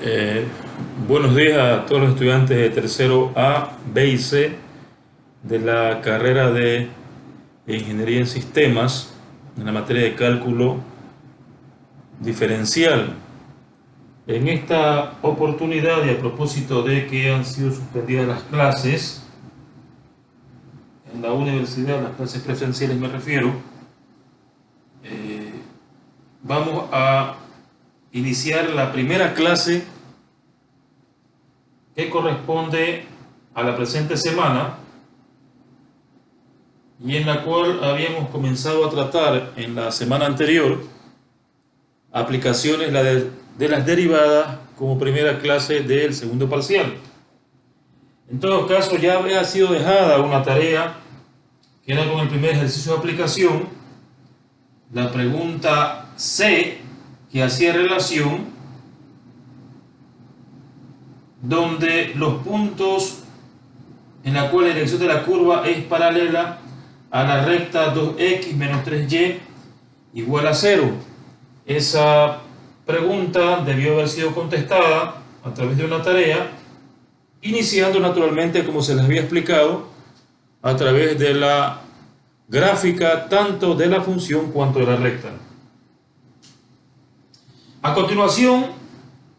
Eh, Buenos días a todos los estudiantes de tercero A, B y C de la carrera de Ingeniería en Sistemas en la materia de cálculo diferencial. En esta oportunidad y a propósito de que han sido suspendidas las clases en la universidad, las clases presenciales me refiero, eh, vamos a iniciar la primera clase que corresponde a la presente semana y en la cual habíamos comenzado a tratar en la semana anterior aplicaciones de las derivadas como primera clase del segundo parcial. En todo caso, ya había sido dejada una tarea que era con el primer ejercicio de aplicación, la pregunta C, que hacía relación donde los puntos en la cual la dirección de la curva es paralela a la recta 2x menos 3y igual a 0. Esa pregunta debió haber sido contestada a través de una tarea, iniciando naturalmente, como se les había explicado, a través de la gráfica tanto de la función cuanto de la recta. A continuación,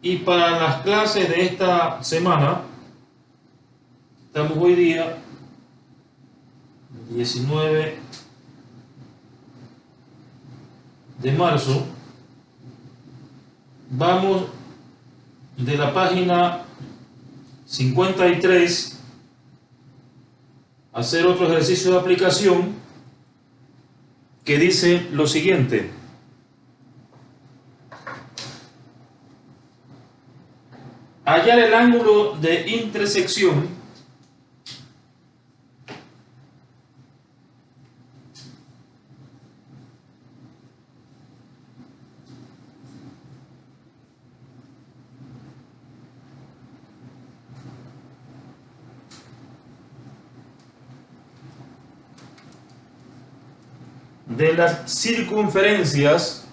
y para las clases de esta semana, estamos hoy día 19 de marzo, vamos de la página 53 a hacer otro ejercicio de aplicación que dice lo siguiente: hallar el ángulo de intersección de las circunferencias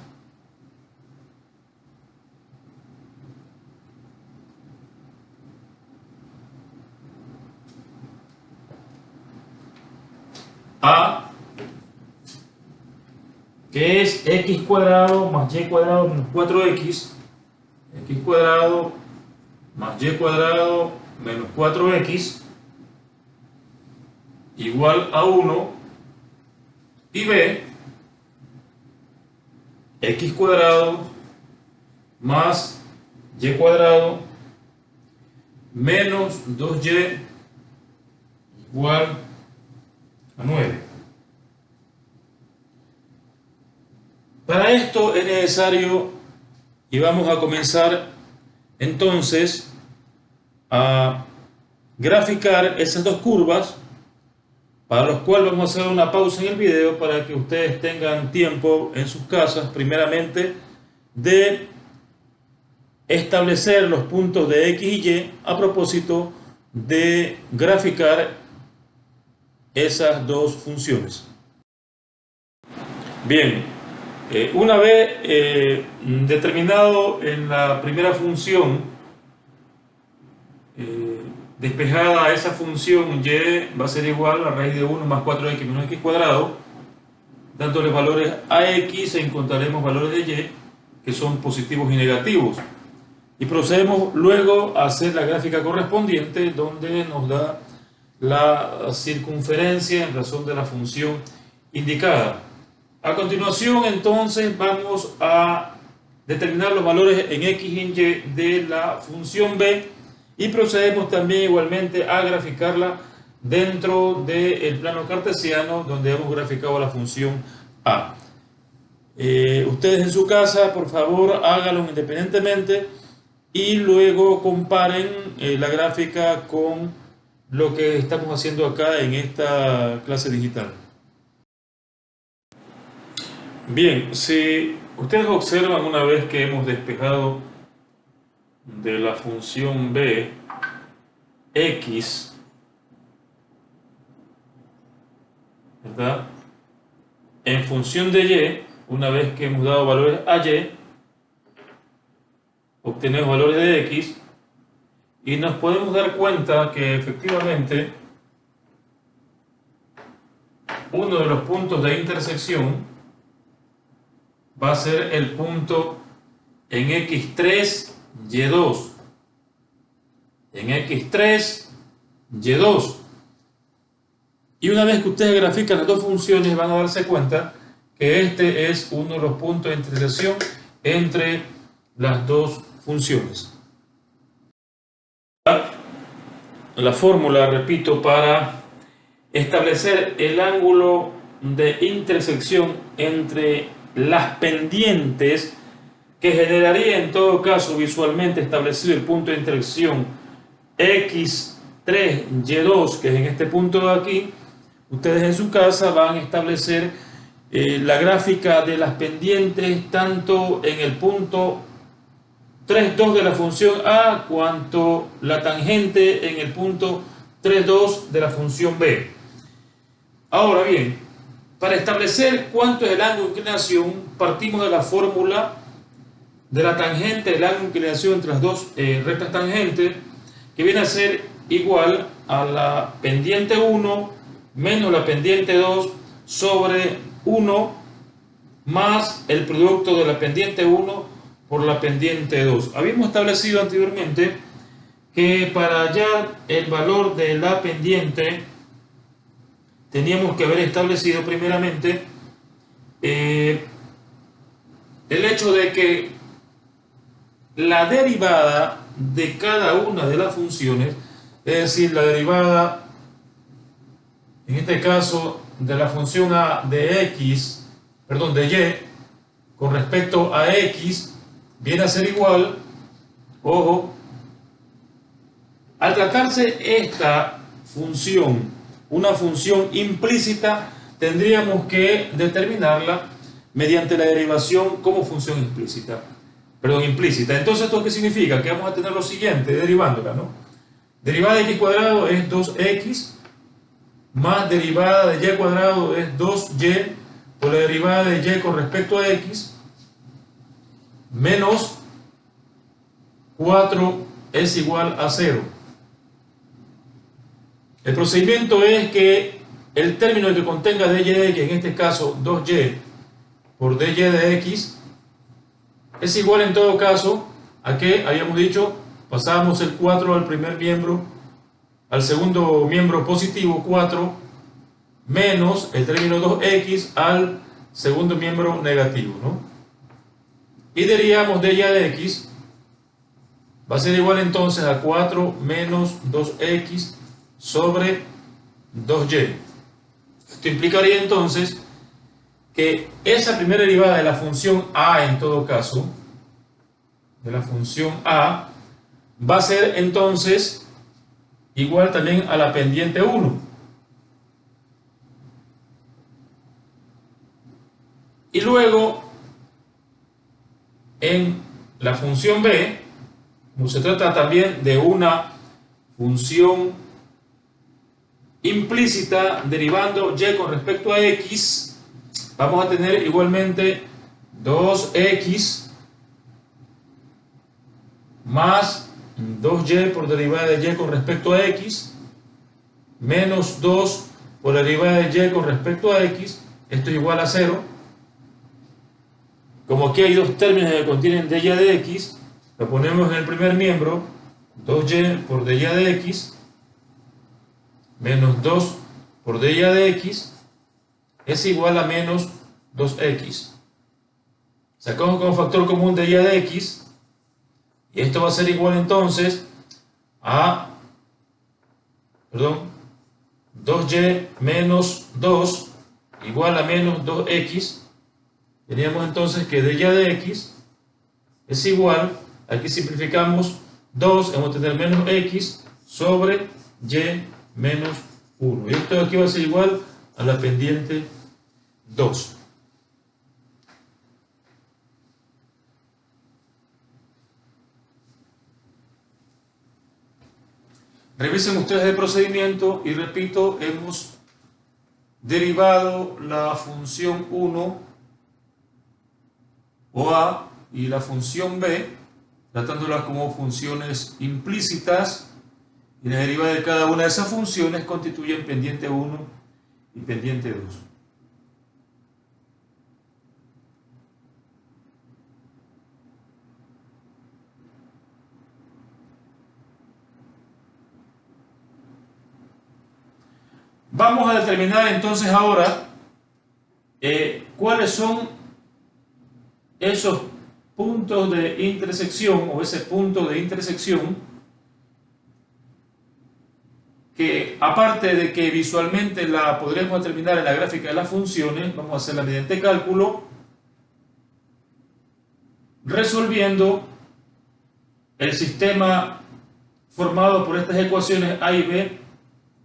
A, que es x cuadrado más y cuadrado menos 4x, x cuadrado más y cuadrado menos 4x igual a 1, y B, x cuadrado más y cuadrado menos 2y igual a 9. Para esto es necesario, y vamos a comenzar entonces a graficar esas dos curvas, para los cuales vamos a hacer una pausa en el video para que ustedes tengan tiempo en sus casas, primeramente, de establecer los puntos de X y Y a propósito de graficar esas dos funciones. Bien, una vez determinado en la primera función, despejada esa función y va a ser igual a la raíz de 1 más 4x menos x cuadrado, dándole valores a x, encontraremos valores de y que son positivos y negativos. Y procedemos luego a hacer la gráfica correspondiente, donde nos da la circunferencia en razón de la función indicada. A continuación, entonces, vamos a determinar los valores en x y en y de la función b, y procedemos también igualmente a graficarla dentro del plano cartesiano, donde hemos graficado la función a. Ustedes en su casa, por favor, háganlo independientemente y luego comparen la gráfica con lo que estamos haciendo acá en esta clase digital. Bien, si ustedes observan, una vez que hemos despejado de la función b x, ¿verdad?, en función de y, una vez que hemos dado valores a y, obtener valores de x y nos podemos dar cuenta que efectivamente uno de los puntos de intersección va a ser el punto en x3, y2. En x3, y2. Y una vez que ustedes grafican las dos funciones van a darse cuenta que este es uno de los puntos de intersección entre las dos funciones. La fórmula, repito, para establecer el ángulo de intersección entre las pendientes que generaría en todo caso visualmente establecido el punto de intersección x3, y2, que es en este punto de aquí. Ustedes en su casa van a establecer la gráfica de las pendientes tanto en el punto 3,2 de la función A cuanto la tangente en el punto 3,2 de la función B. Ahora bien, para establecer cuánto es el ángulo de inclinación, partimos de la fórmula de la tangente del ángulo de inclinación entre las dos rectas tangentes, que viene a ser igual a la pendiente 1 menos la pendiente 2 sobre 1 más el producto de la pendiente 1 por la pendiente 2. Habíamos establecido anteriormente que para hallar el valor de la pendiente teníamos que haber establecido primeramente el hecho de que la derivada de cada una de las funciones, es decir, la derivada, en este caso, de la función A de x, perdón, de y, con respecto a x, viene a ser igual, ojo, al tratarse esta función, una función implícita, tendríamos que determinarla mediante la derivación como función implícita. Entonces, ¿esto qué significa? Que vamos a tener lo siguiente, derivándola, ¿no? Derivada de x cuadrado es 2x, más derivada de y cuadrado es 2y, por la derivada de y con respecto a x, menos 4 es igual a 0. El procedimiento es que el término que contenga dy de x, en este caso 2y por dy de x, es igual en todo caso a que habíamos dicho, pasamos el 4 al primer miembro, al segundo miembro positivo 4, menos el término 2x al segundo miembro negativo, ¿no? Y derivamos de y de x, va a ser igual entonces a 4 menos 2x sobre 2y. Esto implicaría entonces que esa primera derivada de la función a, en todo caso, de la función a, va a ser entonces igual también a la pendiente 1. Y luego, en la función b, como se trata también de una función implícita derivando y con respecto a x, vamos a tener igualmente 2x más 2y por derivada de y con respecto a x, menos 2 por derivada de y con respecto a x, esto es igual a 0. Como aquí hay dos términos que contienen dy de x, lo ponemos en el primer miembro, 2y por dy de x, menos 2 por dy de x, es igual a menos 2x. Sacamos como factor común dy de x, y esto va a ser igual entonces a, 2y menos 2 igual a menos 2x. Teníamos entonces que dy de x es igual, aquí simplificamos 2, vamos a tener menos x sobre y menos 1. Y esto aquí va a ser igual a la pendiente 2. Revisen ustedes el procedimiento y repito, hemos derivado la función 1 o a y la función b tratándolas como funciones implícitas, y la derivada de cada una de esas funciones constituyen pendiente 1 y pendiente 2. Vamos a determinar entonces ahora cuáles son esos puntos de intersección o ese punto de intersección que, aparte de que visualmente la podremos determinar en la gráfica de las funciones, vamos a hacerla mediante cálculo, resolviendo el sistema formado por estas ecuaciones A y B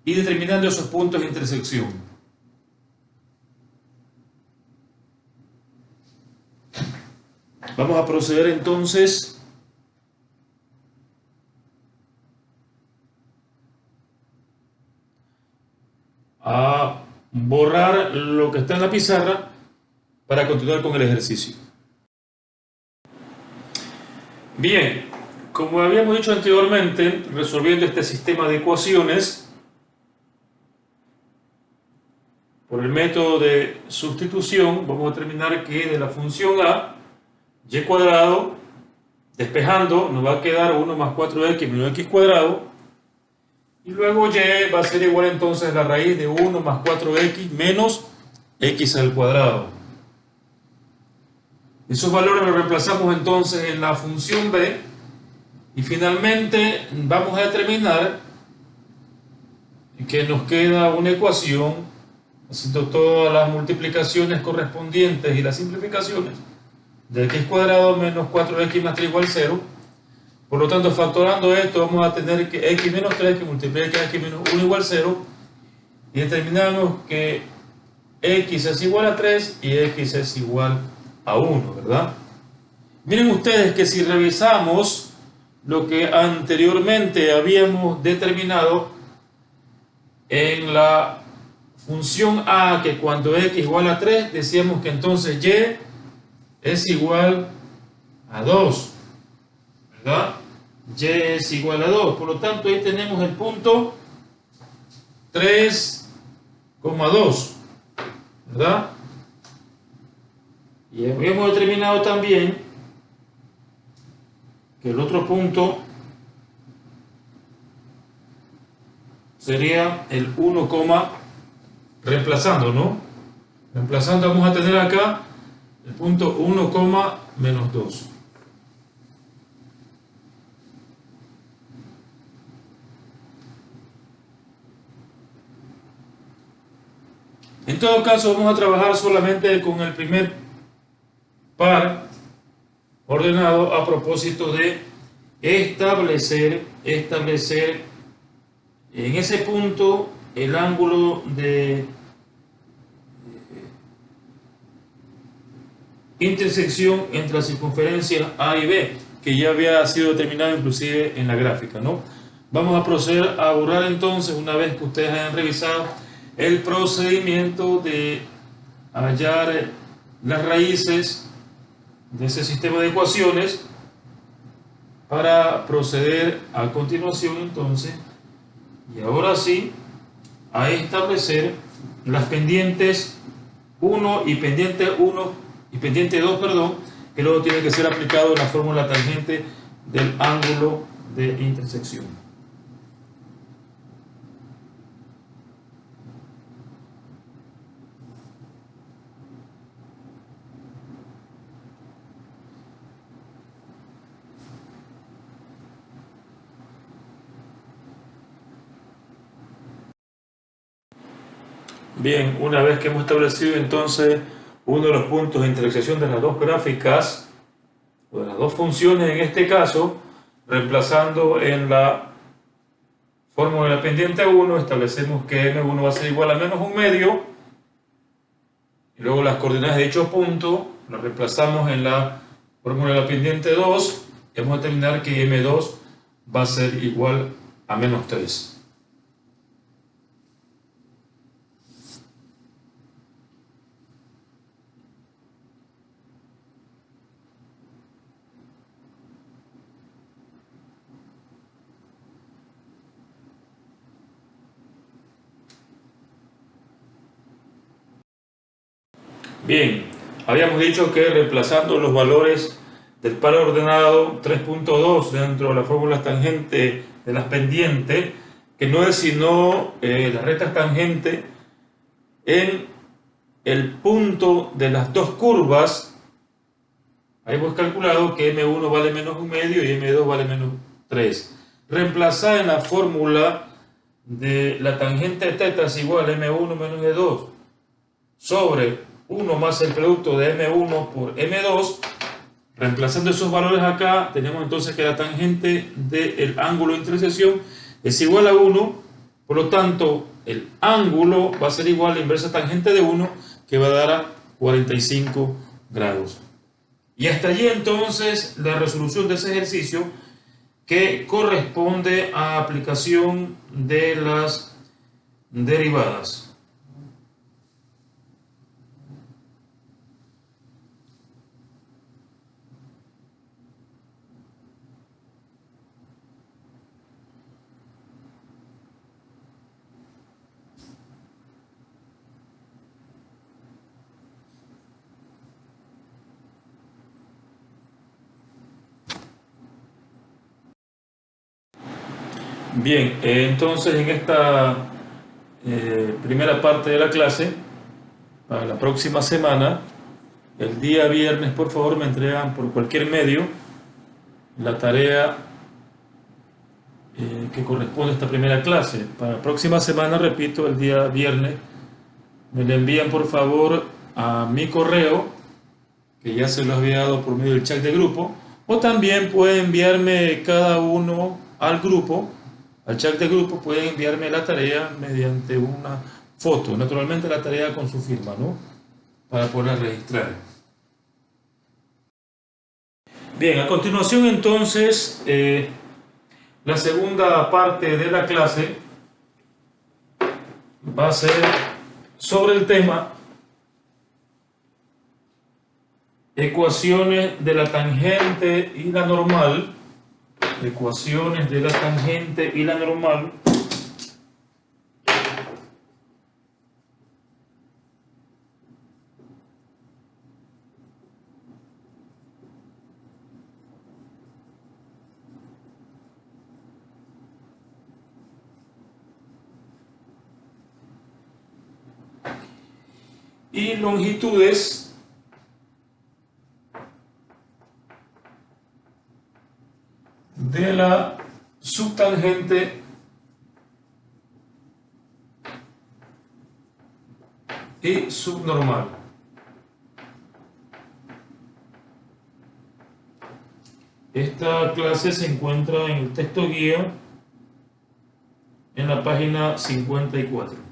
y determinando esos puntos de intersección. Vamos a proceder entonces a borrar lo que está en la pizarra para continuar con el ejercicio. Bien, como habíamos dicho anteriormente, resolviendo este sistema de ecuaciones por el método de sustitución, vamos a determinar que de la función A, y cuadrado, despejando, nos va a quedar 1 más 4x menos x cuadrado, y luego y va a ser igual entonces a la raíz de 1 más 4x menos x al cuadrado. Esos valores los reemplazamos entonces en la función b, y finalmente vamos a determinar que nos queda una ecuación, haciendo todas las multiplicaciones correspondientes y las simplificaciones, de x cuadrado menos 4x más 3 igual 0. Por lo tanto, factorando esto, vamos a tener que x menos 3 que multiplica x menos 1 igual 0, y determinamos que x es igual a 3 y x es igual a 1, ¿verdad? Miren ustedes que si revisamos lo que anteriormente habíamos determinado en la función a, que cuando x igual a 3, decíamos que entonces y es igual a 2, ¿verdad? Y es igual a 2, por lo tanto ahí tenemos el punto 3,2, ¿verdad? Y habíamos determinado también que el otro punto sería el 1, reemplazando, ¿no? Reemplazando vamos a tener acá el punto 1, menos 2. En todo caso, vamos a trabajar solamente con el primer par ordenado a propósito de establecer en ese punto el ángulo de intersección entre las circunferencias A y B, que ya había sido determinado inclusive en la gráfica, ¿no? Vamos a proceder a borrar entonces, una vez que ustedes hayan revisado el procedimiento de hallar las raíces de ese sistema de ecuaciones, para proceder a continuación entonces, y ahora sí, a establecer las pendientes 1 y pendiente 1 y pendiente 2, perdón, que luego tiene que ser aplicado en la fórmula tangente del ángulo de intersección. Bien, una vez que hemos establecido entonces uno de los puntos de intersección de las dos gráficas, o de las dos funciones en este caso, reemplazando en la fórmula de la pendiente 1, establecemos que m1 va a ser igual a menos un medio, y luego las coordenadas de dicho punto las reemplazamos en la fórmula de la pendiente 2, y vamos a determinar que m2 va a ser igual a menos 3. Bien, habíamos dicho que reemplazando los valores del par ordenado 3.2 dentro de la fórmula tangente de las pendientes, que no es sino las rectas tangentes en el punto de las dos curvas, ahí hemos calculado que M1 vale menos 1/2 y M2 vale menos 3. Reemplazar en la fórmula de la tangente θ es igual a M1 menos E2 sobre 1 más el producto de M1 por M2. Reemplazando esos valores acá, tenemos entonces que la tangente del ángulo de intersección es igual a 1, por lo tanto el ángulo va a ser igual a la inversa tangente de 1, que va a dar a 45 grados. Y hasta allí entonces la resolución de ese ejercicio, que corresponde a aplicación de las derivadas. Bien, entonces en esta primera parte de la clase, para la próxima semana, el día viernes, por favor, me entregan por cualquier medio la tarea que corresponde a esta primera clase. Para la próxima semana, repito, el día viernes, me la envían por favor a mi correo, que ya se lo había dado por medio del chat de grupo, o también pueden enviarme cada uno al grupo. Al chat de grupo pueden enviarme la tarea mediante una foto, naturalmente la tarea con su firma, ¿no? Para poderla registrar. Bien, a continuación entonces, la segunda parte de la clase va a ser sobre el tema ecuaciones de la tangente y la normal. Ecuaciones de la tangente y la normal y longitudes de la subtangente y subnormal. Esta clase se encuentra en el texto guía en la página 54.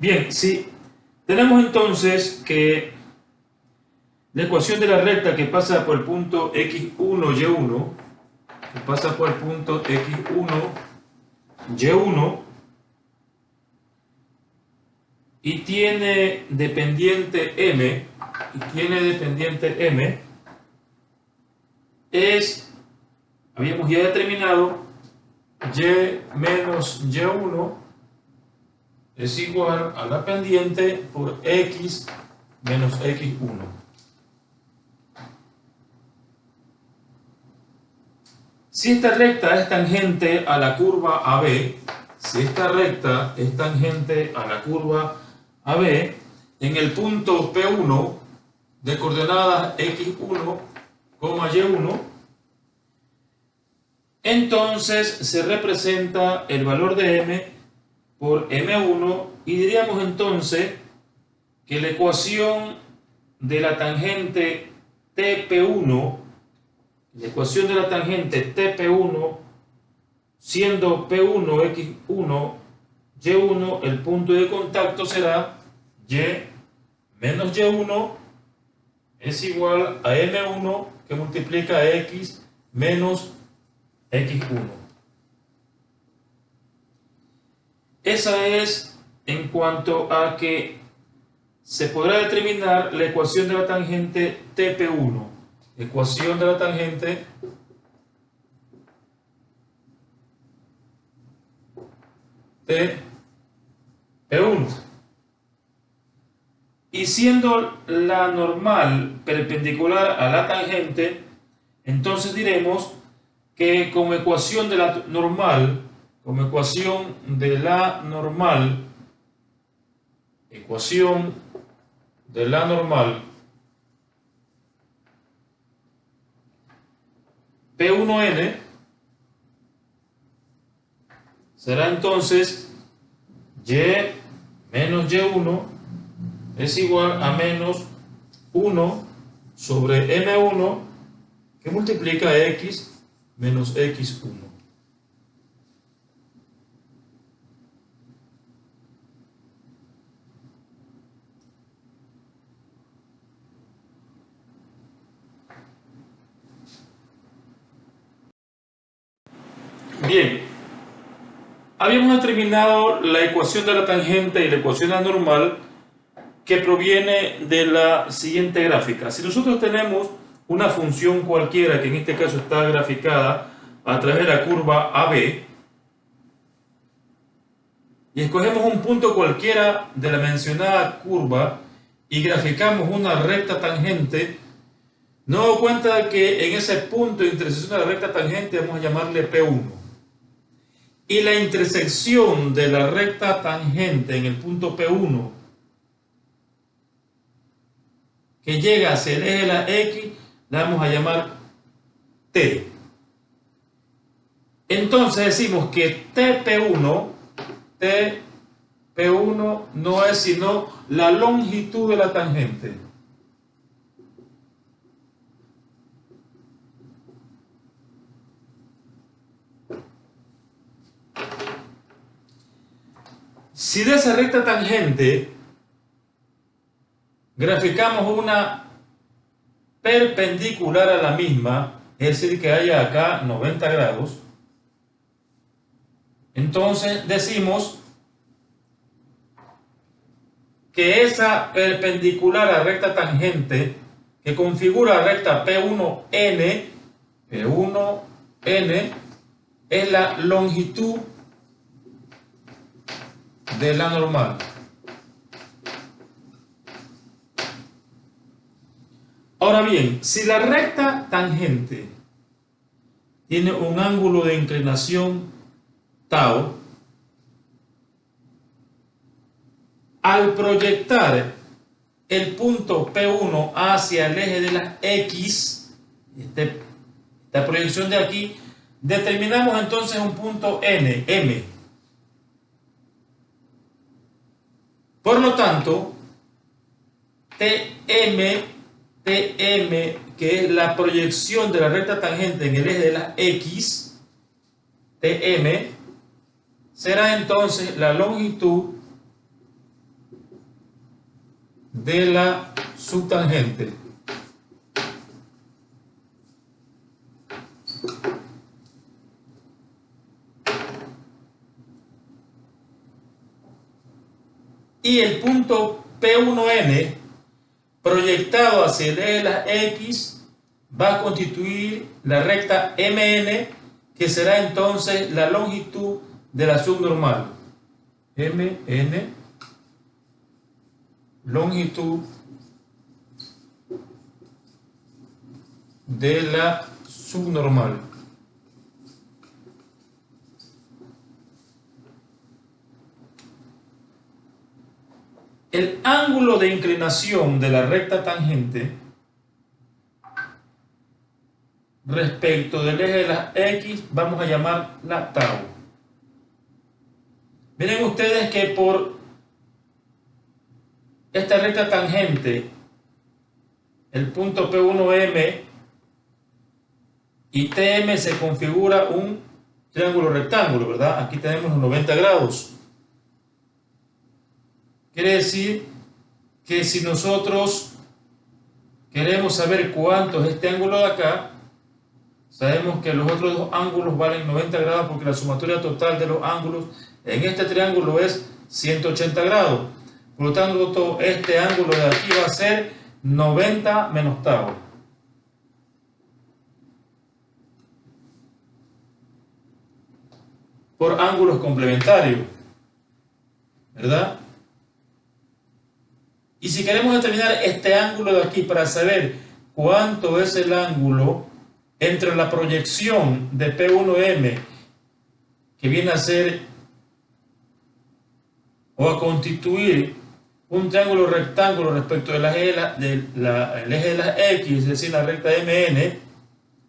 Bien, sí, tenemos entonces que la ecuación de la recta que pasa por el punto x1, y1, que pasa por el punto x1, y1, y tiene dependiente m, es, habíamos ya determinado, y menos y1 es igual a la pendiente por x menos x1. Si esta recta es tangente a la curva AB, en el punto P1 de coordenadas x1, y1, entonces se representa el valor de m por m1 y diríamos entonces que la ecuación de la tangente TP1, siendo P1, X1, Y1, el punto de contacto será Y menos Y1 es igual a M1 que multiplica a X menos X1. Esa es en cuanto a que se podrá determinar la ecuación de la tangente TP1. ecuación de la tangente de P1. Y siendo la normal perpendicular a la tangente, entonces diremos que como ecuación de la normal, P1n será entonces y menos y1 es igual a menos 1 sobre m1 que multiplica x menos x1. Bien, habíamos determinado la ecuación de la tangente y la ecuación de la normal que proviene de la siguiente gráfica. Si nosotros tenemos una función cualquiera, que en este caso está graficada a través de la curva AB, y escogemos un punto cualquiera de la mencionada curva y graficamos una recta tangente, nos damos cuenta de que en ese punto de intersección de la recta tangente vamos a llamarle P1. Y la intersección de la recta tangente en el punto P1 que llega hacia el eje de la X, la vamos a llamar T. Entonces decimos que TP1 no es sino la longitud de la tangente. Si de esa recta tangente graficamos una perpendicular a la misma, es decir, que haya acá 90 grados, entonces decimos que esa perpendicular a recta tangente que configura la recta P1n es la longitud de la normal. Ahora bien, si la recta tangente tiene un ángulo de inclinación tau, al proyectar el punto P1 hacia el eje de las X, esta proyección de aquí, determinamos entonces un punto M. Por lo tanto, TM, que es la proyección de la recta tangente en el eje de las X, TM, será entonces la longitud de la subtangente. Y el punto P1n proyectado hacia el eje de las X va a constituir la recta MN, que será entonces la longitud de la subnormal. MN, longitud de la subnormal. El ángulo de inclinación de la recta tangente respecto del eje de las X vamos a llamarla tau. Miren ustedes que por esta recta tangente, el punto P1M y TM se configura un triángulo rectángulo, ¿verdad? Aquí tenemos los 90 grados. Quiere decir que si nosotros queremos saber cuánto es este ángulo de acá, sabemos que los otros dos ángulos valen 90 grados porque la sumatoria total de los ángulos en este triángulo es 180 grados. Por lo tanto, este ángulo de aquí va a ser 90 menos tau. por ángulos complementarios, ¿verdad? Y si queremos determinar este ángulo de aquí para saber cuánto es el ángulo entre la proyección de P1M, que viene a ser o a constituir un triángulo rectángulo respecto del eje el eje de las X, es decir, la recta MN,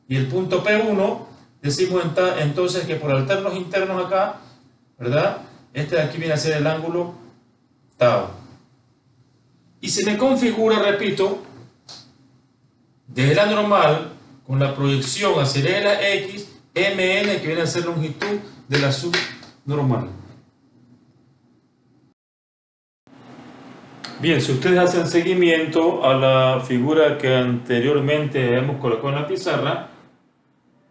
y el punto P1, decimos entonces que por alternos internos acá, ¿verdad? Este de aquí viene a ser el ángulo tau. Y se me configura, repito, desde la normal, con la proyección hacia el eje de la X, MN, que viene a ser longitud de la subnormal. Bien, si ustedes hacen seguimiento a la figura que anteriormente hemos colocado en la pizarra,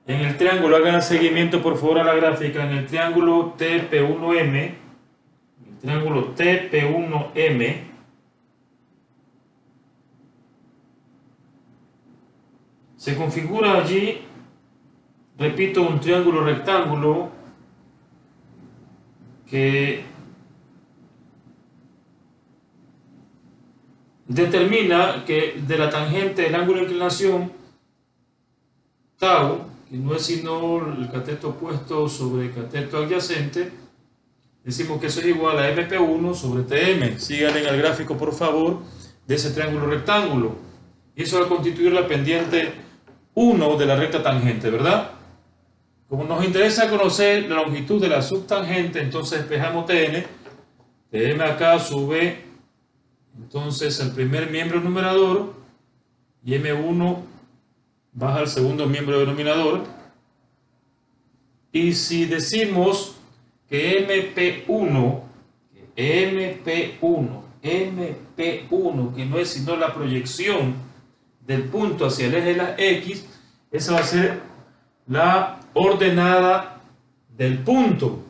en el triángulo, hagan el seguimiento por favor a la gráfica, en el triángulo TP1M, se configura allí, repito, un triángulo rectángulo que determina que de la tangente del ángulo de inclinación tau, que no es sino el cateto opuesto sobre el cateto adyacente, decimos que eso es igual a MP1 sobre TM. Sigan en el gráfico, por favor, de ese triángulo rectángulo. Y eso va a constituir la pendiente 1 de la recta tangente, ¿verdad? Como nos interesa conocer la longitud de la subtangente, entonces despejamos TN. TM acá sube entonces el primer miembro numerador y M1 baja al segundo miembro denominador. Y si decimos que MP1, que no es sino la proyección del punto hacia el eje de la X, esa va a ser la ordenada del punto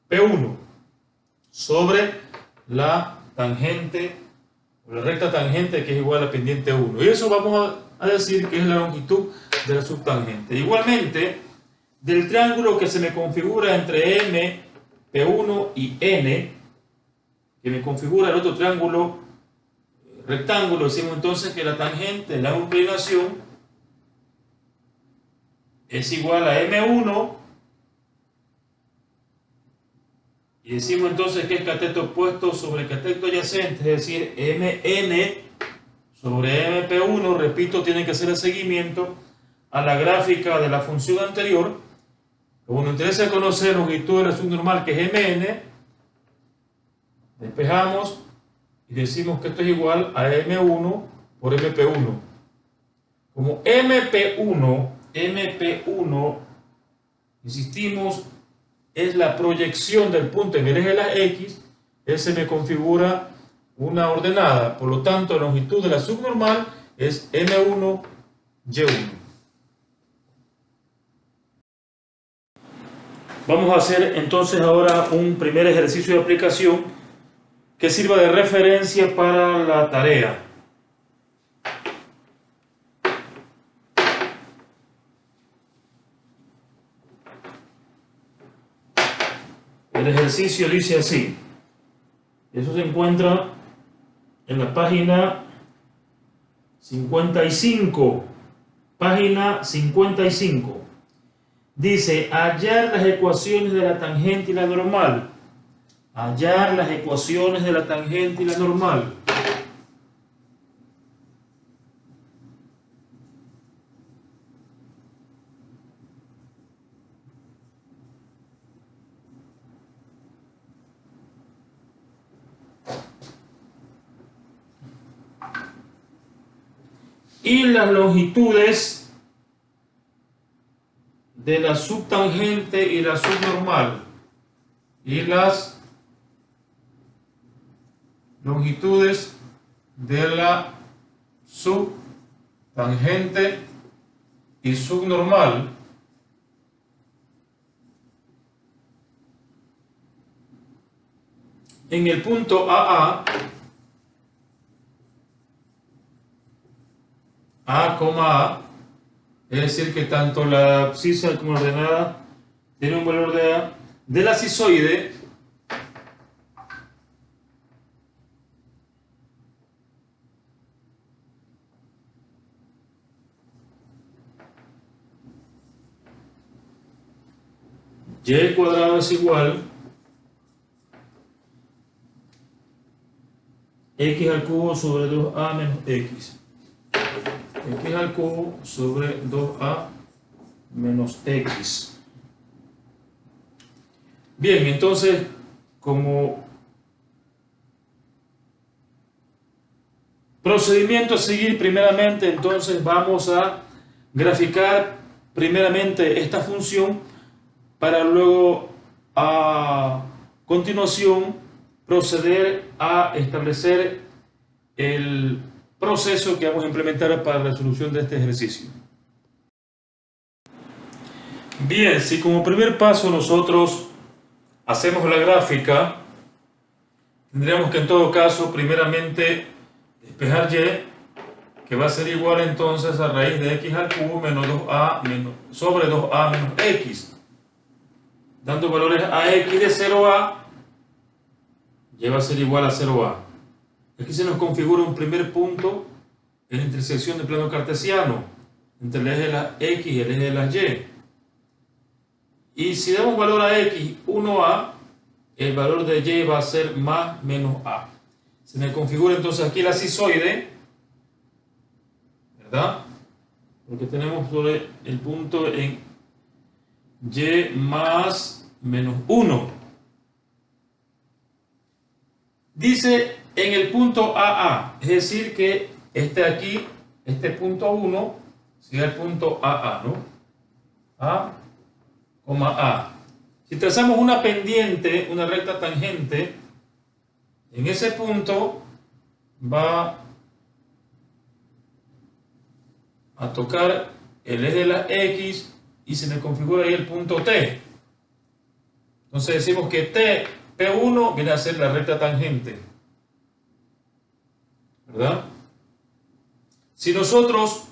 P1 sobre la tangente, o la recta tangente, que es igual a la pendiente 1. Y eso vamos a decir que es la longitud de la subtangente. Igualmente, del triángulo que se me configura entre M, P1 y N, que me configura el otro triángulo rectángulo, decimos entonces que la tangente de la inclinación es igual a M1, y decimos entonces que es cateto opuesto sobre cateto adyacente, es decir, MN sobre MP1, repito, tiene que hacer el seguimiento a la gráfica de la función anterior. Como nos interesa conocer la longitud de la subnormal, que es MN, despejamos y decimos que esto es igual a M1 por MP1. Como MP1, insistimos, es la proyección del punto en el eje de la X, ese me configura una ordenada, por lo tanto la longitud de la subnormal es M1, Y1. Vamos a hacer entonces ahora un primer ejercicio de aplicación que sirva de referencia para la tarea. El ejercicio dice así, eso se encuentra en la página 55, dice hallar las ecuaciones de la tangente y la normal, hallar las ecuaciones de la tangente y la normal. Y las longitudes de la subtangente y la subnormal, y las longitudes de la subtangente y subnormal en el punto A, es decir que tanto la abscisa como la ordenada tiene un valor de A, de la sisoide y al cuadrado es igual x al cubo sobre 2a menos x. X al cubo sobre 2a menos x. Bien, entonces, como procedimiento a seguir, primeramente, entonces vamos a graficar primeramente esta función para luego a continuación proceder a establecer el proceso que vamos a implementar para la resolución de este ejercicio. Bien, si como primer paso nosotros hacemos la gráfica, tendríamos que en todo caso primeramente despejar y, que va a ser igual entonces a raíz de x al cubo menos 2a sobre 2a menos x, dando valores a x de 0a, y va a ser igual a 0a. Aquí se nos configura un primer punto en la intersección del plano cartesiano entre el eje de las x y el eje de las y. Y si damos valor a x 1a, el valor de y va a ser más menos a. Se me configura entonces aquí la sisoide, ¿verdad? Porque tenemos sobre el punto en y más menos 1. Dice en el punto AA, es decir que aquí, este punto 1, sería el punto AA, ¿no? A, A. Si trazamos una pendiente, una recta tangente, en ese punto va a tocar el eje de la X y se me configura ahí el punto T. Entonces decimos que P1 viene a ser la recta tangente, ¿verdad? Si nosotros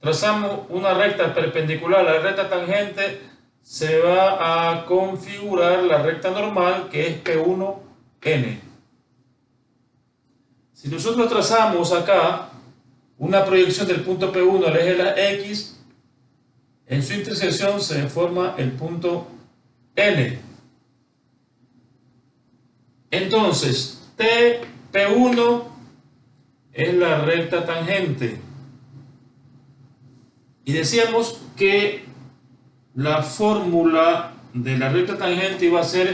trazamos una recta perpendicular a la recta tangente, se va a configurar la recta normal, que es P1N. Si nosotros trazamos acá una proyección del punto P1 al eje de la X, en su intersección se forma el punto N. Entonces, P1 es la recta tangente. Y decíamos que la fórmula de la recta tangente iba a ser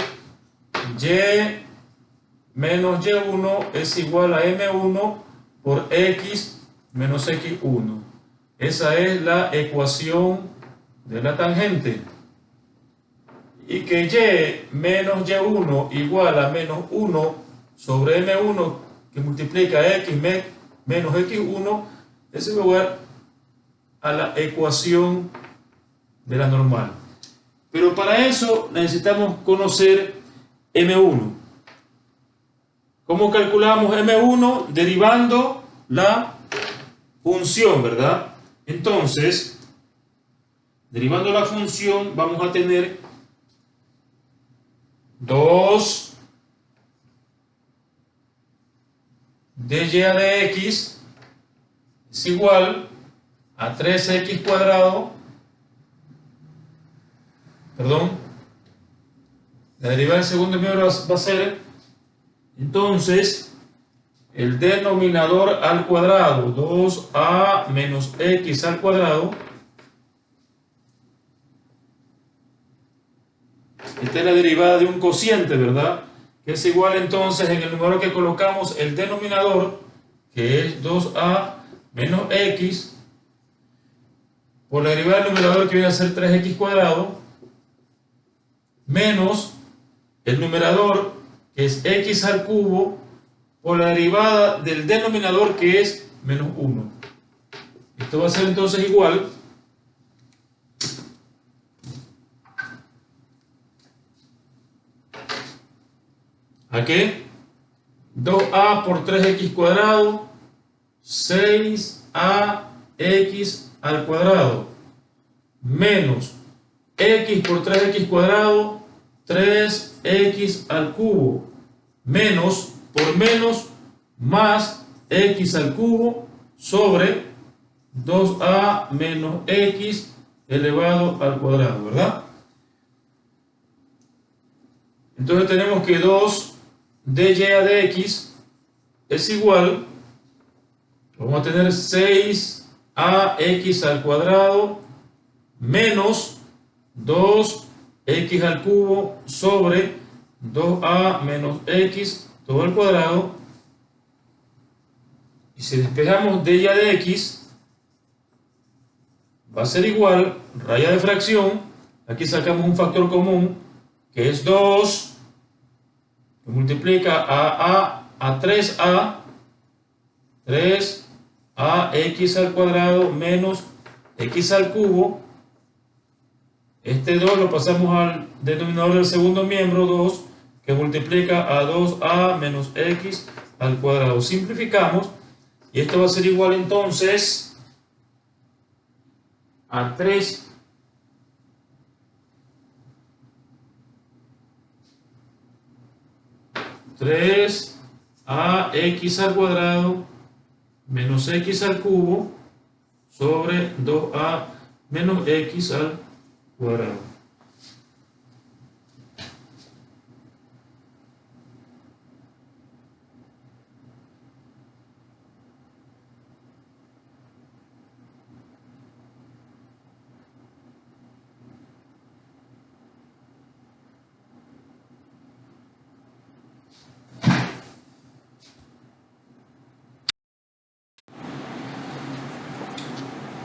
y menos y1 es igual a m1 por x menos x1. Esa es la ecuación de la tangente. Y que y menos y1 igual a menos 1 sobre m1 que multiplica x menos x1 es igual a la ecuación de la normal. Pero para eso necesitamos conocer m1. ¿Cómo calculamos m1? Derivando la función, ¿verdad? Entonces, derivando la función vamos a tener 2 de y a de x es igual a 3x cuadrado, la derivada del segundo miembro va a ser entonces el denominador al cuadrado, 2a menos x al cuadrado. Esta es la derivada de un cociente, ¿verdad? Que es igual entonces en el numerador que colocamos el denominador, que es 2a menos x, por la derivada del numerador que viene a ser 3x cuadrado, menos el numerador que es x al cubo, por la derivada del denominador que es menos 1. Esto va a ser entonces igual ¿a qué? 2a por 3x cuadrado, 6ax al cuadrado, menos x por 3x cuadrado, 3x al cubo, menos por menos, más x al cubo sobre 2a menos x elevado al cuadrado, ¿verdad? Entonces tenemos que 2 dy a dx es igual, vamos a tener 6ax al cuadrado menos 2x al cubo sobre 2a menos x todo al cuadrado. Y si despejamos dy a dx, va a ser igual, raya de fracción, aquí sacamos un factor común, que es 2, que multiplica a 3a, 3ax al cuadrado menos x al cubo. Este 2 lo pasamos al denominador del segundo miembro, 2, que multiplica a 2a menos x al cuadrado. Simplificamos, y esto va a ser igual entonces a 3ax al cuadrado menos x al cubo sobre 2a menos x al cuadrado.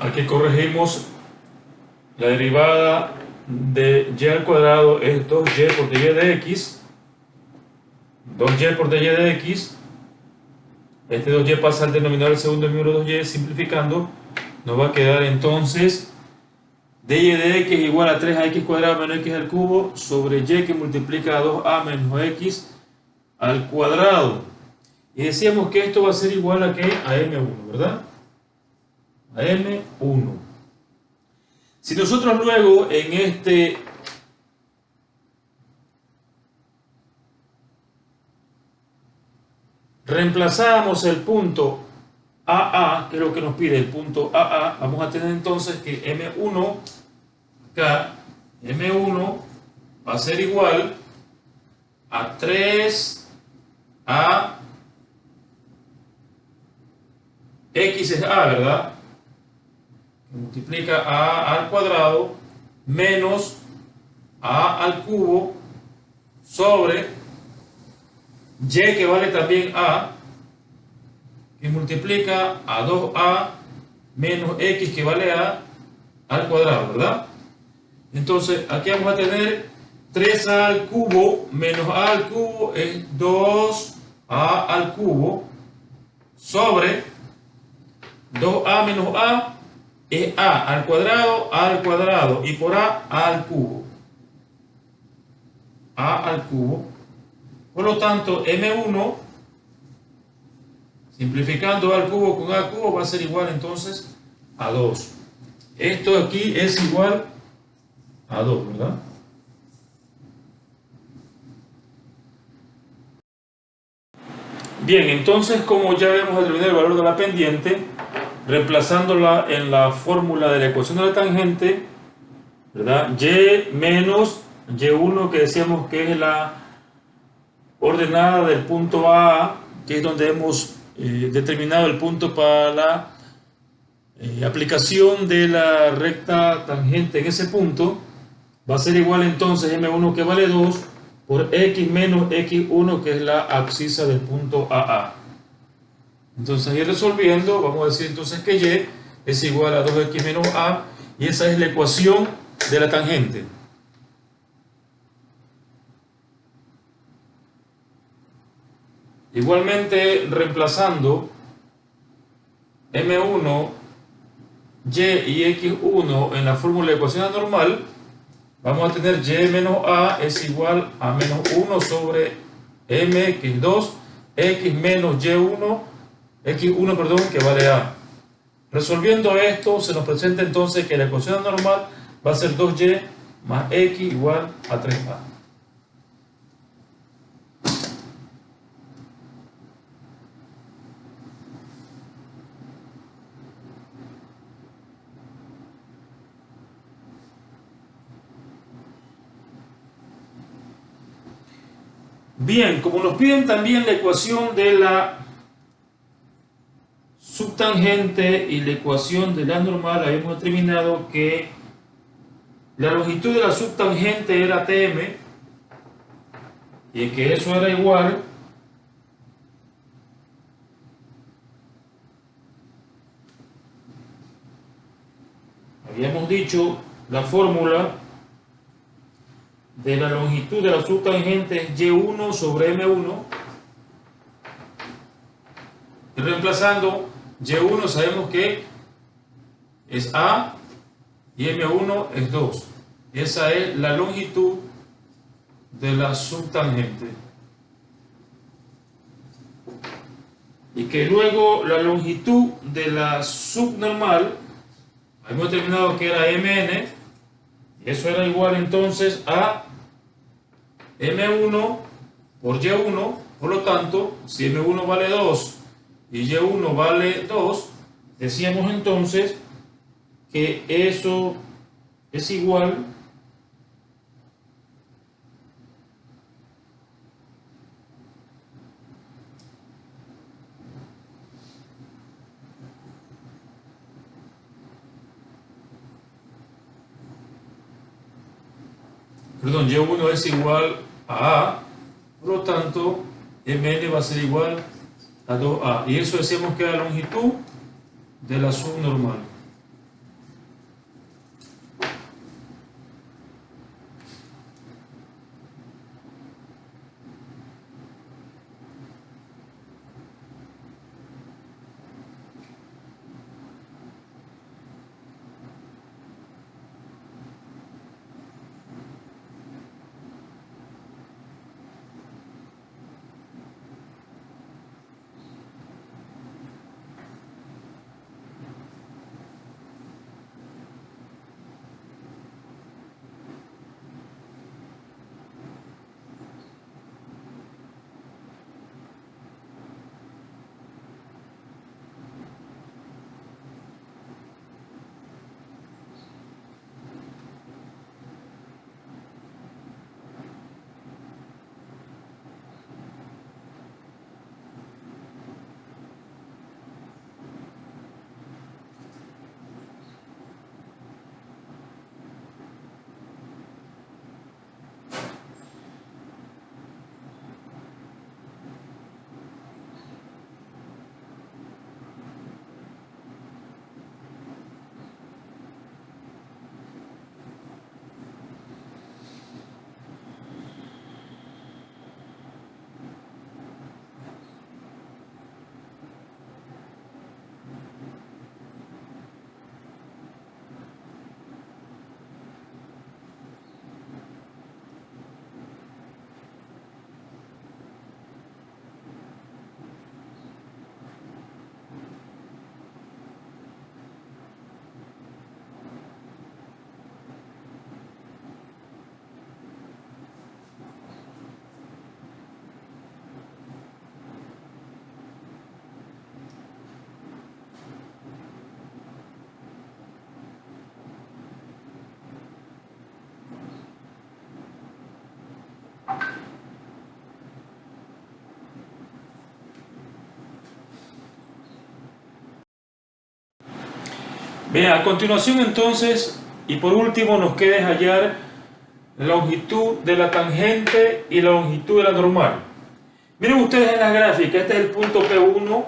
Aquí corregimos la derivada de y al cuadrado es 2y por dy de x. 2y por dy de x. Este 2y pasa al denominador del segundo miembro 2y, simplificando nos va a quedar entonces dy de x igual a 3ax cuadrado menos x al cubo sobre y que multiplica a 2a menos x al cuadrado. Y decíamos que esto va a ser igual a ¿qué? A m1, ¿verdad? A m1. Si nosotros luego en este reemplazamos el punto AA, que es lo que nos pide el punto AA, vamos a tener entonces que M1, acá, M1 va a ser igual a 3A, X es A, ¿verdad? Multiplica A al cuadrado menos A al cubo sobre Y, que vale también A, que multiplica a 2A menos X, que vale A, al cuadrado, ¿verdad? Entonces aquí vamos a tener 3A al cubo menos A al cubo es 2A al cubo sobre 2A menos A es A al cuadrado, y por A al cubo. A al cubo. Por lo tanto, M1, simplificando A al cubo con A al cubo, va a ser igual entonces a 2. Esto aquí es igual a 2, ¿verdad? Bien, entonces como ya habíamos determinado el valor de la pendiente, reemplazándola en la fórmula de la ecuación de la tangente, ¿verdad? Y menos Y1, que decíamos que es la ordenada del punto A, que es donde hemos determinado el punto para la aplicación de la recta tangente en ese punto, va a ser igual entonces M1, que vale 2, por X menos X1, que es la abscisa del punto AA. Entonces ahí resolviendo, vamos a decir entonces que Y es igual a 2X menos A, y esa es la ecuación de la tangente. Igualmente, reemplazando M1, Y y X1 en la fórmula de ecuación anormal, vamos a tener Y menos A es igual a menos 1 sobre M, que es 2, X menos Y1, X1, perdón, que vale A. Resolviendo esto, se nos presenta entonces que la ecuación anormal va a ser 2Y más x igual a 3a. Bien, como nos piden también la ecuación de la subtangente y la ecuación de la normal, habíamos determinado que la longitud de la subtangente era tm y que eso era igual habíamos dicho la fórmula de la longitud de la subtangente es y1 sobre m1 y reemplazando y1 sabemos que es a y m1 es 2. Esa es la longitud de la subtangente. Y que luego la longitud de la subnormal, hemos determinado que era mn, y eso era igual entonces a m1 por y1, por lo tanto, si m1 vale 2 y y1 vale 2, decíamos entonces que eso es igual perdón, y1 es igual a A, por lo tanto, mn va a ser igual a 2a. Y eso decíamos que es la longitud de la subnormal. Bien, a continuación entonces, y por último nos queda hallar la longitud de la tangente y la longitud de la normal. Miren ustedes en la gráfica, este es el punto P1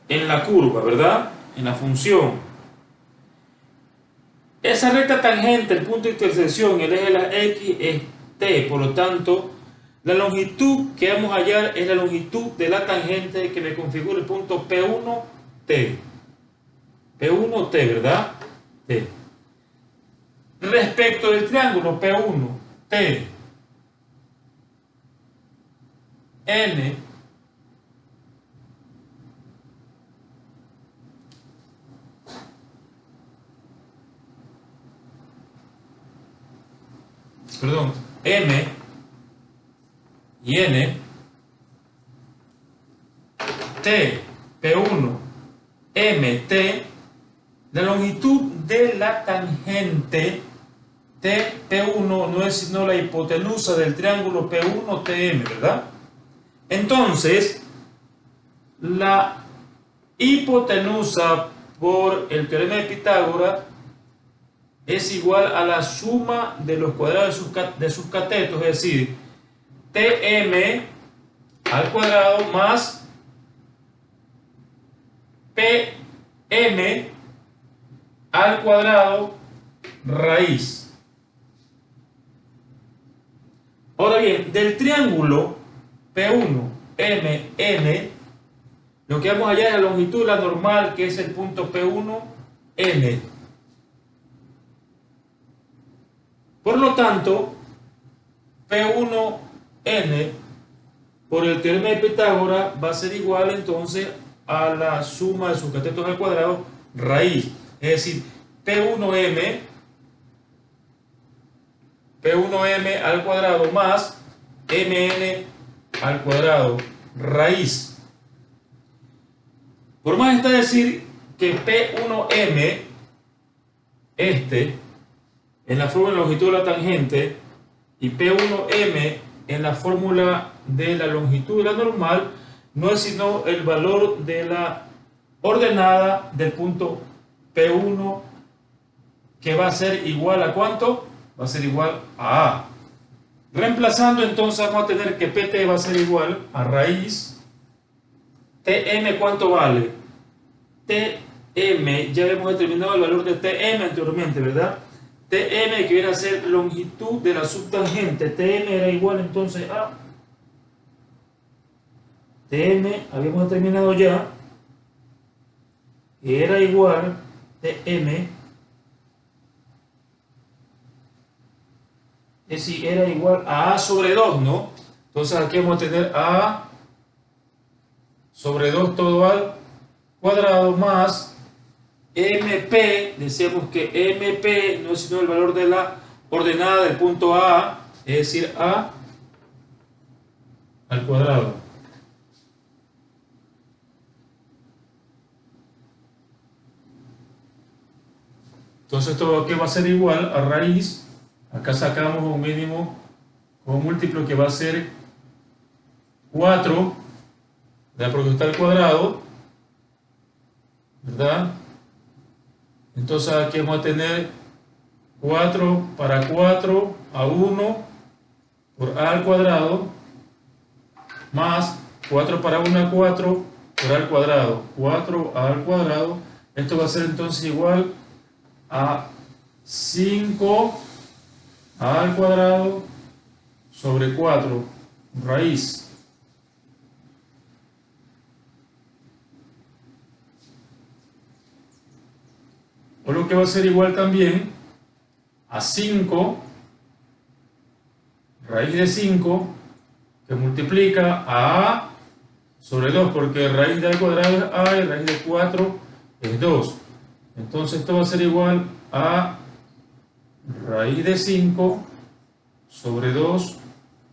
en la curva, ¿verdad? En la función. Esa recta tangente, el punto de intersección, el eje de la X es T, por lo tanto, la longitud que vamos a hallar es la longitud de la tangente que me configura el punto P1T. P1T, ¿verdad? T. Respecto del triángulo P1T, N, M y N, T, P1, M, T, la longitud de la tangente T, P1 no es sino la hipotenusa del triángulo P1, TM, ¿verdad? Entonces, la hipotenusa por el teorema de Pitágoras es igual a la suma de los cuadrados de sus catetos, es decir, TM al cuadrado más PM al cuadrado raíz. Ahora bien, del triángulo P1, M, N, lo que vamos allá es la longitud, la normal, que es el punto P1, N. Por lo tanto, P1, N, por el teorema de Pitágoras, va a ser igual entonces a la suma de sus catetos al cuadrado raíz. Es decir, P1M al cuadrado más MN al cuadrado raíz. Por más está decir que P1M, en la fórmula de longitud de la tangente, y P1M en la fórmula de la longitud de la normal, no es sino el valor de la ordenada del punto P1, que va a ser igual a ¿cuánto? Va a ser igual a A. Reemplazando, entonces vamos a tener que PT va a ser igual a raíz. TM, ¿cuánto vale? TM, ya hemos determinado el valor de TM anteriormente, ¿verdad? TM, que viene a ser longitud de la subtangente. TM era igual entonces a TM, habíamos determinado ya que era igual TM, es decir, era igual a sobre 2, ¿no? Entonces aquí vamos a tener a sobre 2 todo al cuadrado más MP, decíamos que MP no es sino el valor de la ordenada del punto A, es decir, A al cuadrado. Entonces esto aquí va a ser igual a raíz, acá sacamos un mínimo o un múltiplo que va a ser 4, ¿verdad? Porque está al cuadrado, ¿verdad? Entonces aquí vamos a tener 4 para 4 a 1 por A al cuadrado, más 4 para 1 a 4 por A al cuadrado, 4A al cuadrado. Esto va a ser entonces igual a 5 A al cuadrado sobre 4 raíz. O lo que va a ser igual también a 5 raíz de 5 que multiplica a A sobre 2, porque raíz de A al cuadrado es A y raíz de 4 es 2. Entonces esto va a ser igual a raíz de 5 sobre 2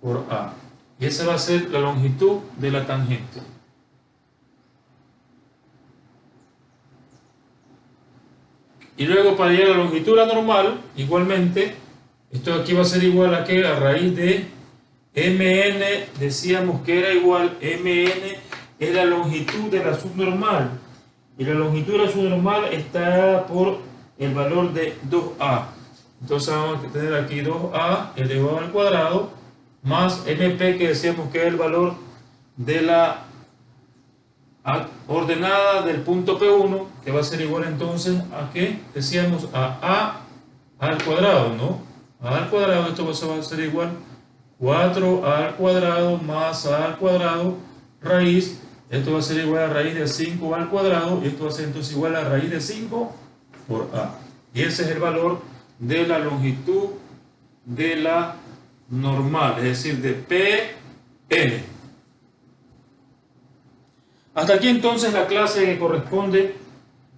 por A. Y esa va a ser la longitud de la tangente. Y luego para llegar a la longitud de la normal, igualmente, esto aquí va a ser igual a ¿qué? A raíz de MN, decíamos que era igual, MN es la longitud de la subnormal. Y la longitud de la subnormal está por el valor de 2A. Entonces vamos a tener aquí 2A elevado al cuadrado, más MP, que decíamos que es el valor de la ordenada del punto P1, que va a ser igual entonces a ¿qué? Decíamos a A al cuadrado, ¿no? A al cuadrado, esto va a ser igual 4A al cuadrado más A al cuadrado raíz. Esto va a ser igual a raíz de 5 al cuadrado, y esto va a ser entonces igual a raíz de 5 por A. Y ese es el valor de la longitud de la normal, es decir, de PN. Hasta aquí entonces la clase que corresponde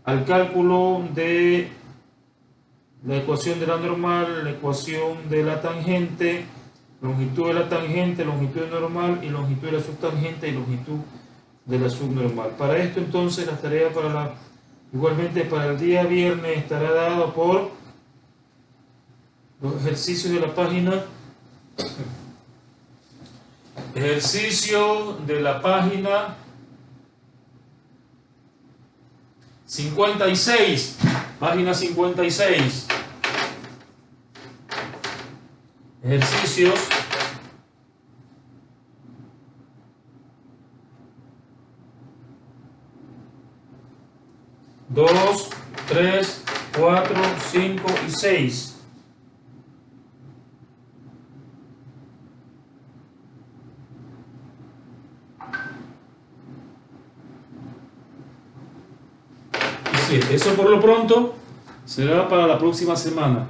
al cálculo de la ecuación de la normal, la ecuación de la tangente, longitud de la tangente, longitud normal y longitud de la subtangente y longitud de la subnormal. Para esto entonces la tarea igualmente para el día viernes estará dado por los ejercicios de la página. Ejercicio de la página 56. Página 56. Ejercicios dos, 3, 4, 5 y 6. Eso por lo pronto será para la próxima semana.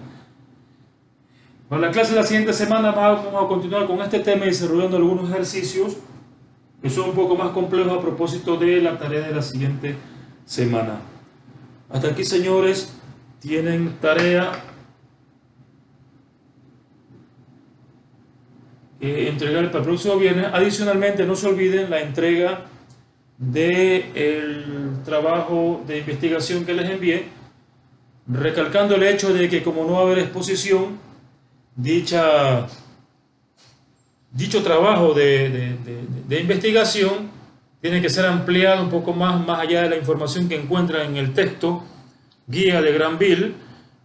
Para la clase de la siguiente semana vamos a continuar con este tema y desarrollando algunos ejercicios que son un poco más complejos a propósito de la tarea de la siguiente semana. Hasta aquí, señores, tienen tarea que entregar para el próximo viernes. Adicionalmente, no se olviden la entrega del trabajo de investigación que les envié, recalcando el hecho de que como no va a haber exposición, dicho trabajo de investigación tiene que ser ampliado un poco más allá de la información que encuentran en el texto guía de Granville,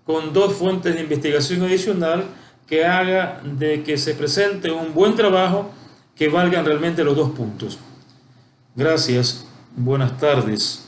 con 2 fuentes de investigación adicional que haga de que se presente un buen trabajo que valgan realmente los 2 puntos. Gracias, buenas tardes.